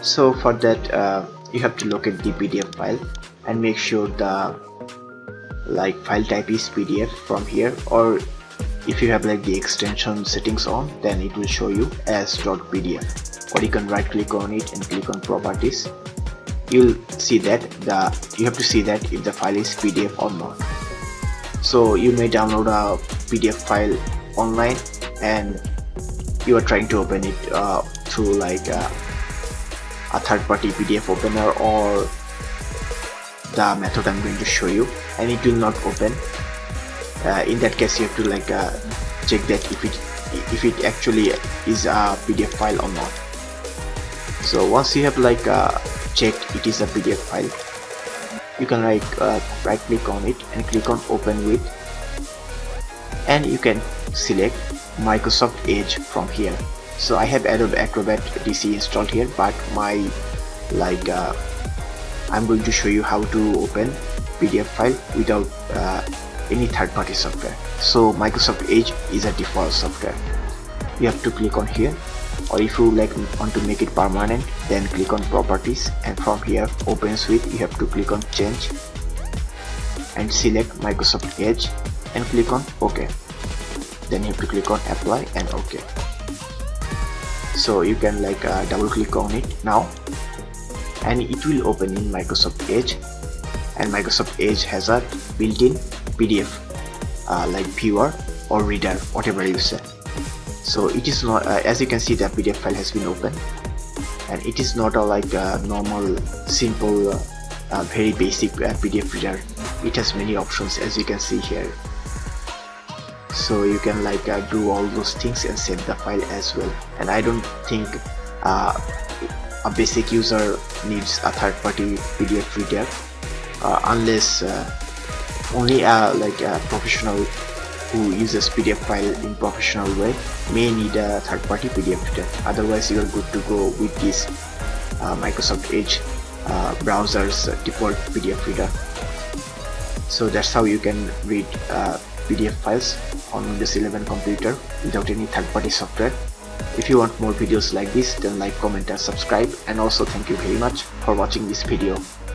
So for that you have to locate the PDF file and make sure the file type is PDF from here, or if you have the extension settings on, then it will show you as .pdf, or you can right click on it and click on properties. You'll see that you have to see that if the file is PDF or not. So you may download a PDF file online and you are trying to open it through a third-party PDF opener or the method I'm going to show you, and it will not open. In that case you have to check that if it actually is a PDF file or not. So once you have checked it is a PDF file, you can right click on it and click on open with, and you can select Microsoft Edge from here. So I have Adobe Acrobat DC installed here, but I'm going to show you how to open PDF file without any third-party software. So Microsoft Edge is a default software. You have to click on here, or if you want to make it permanent, then click on properties, and from here opens with, you have to click on change and select Microsoft Edge and click on OK. Then you have to click on apply and OK. So you can double click on it now, and it will open in Microsoft Edge. And Microsoft Edge has a built-in PDF viewer or reader, whatever you say. So it is not as you can see, the PDF file has been opened, and it is not a normal simple very basic PDF reader. It has many options, as you can see here. So you can do all those things and save the file as well. And I don't think a basic user needs a third-party PDF reader unless only a professional who uses PDF file in professional way may need a third-party PDF reader. Otherwise you are good to go with this Microsoft Edge browser's default PDF reader. So that's how you can read PDF files on Windows 11 computer without any third-party software. If you want more videos like this, then like, comment and subscribe, and also thank you very much for watching this video.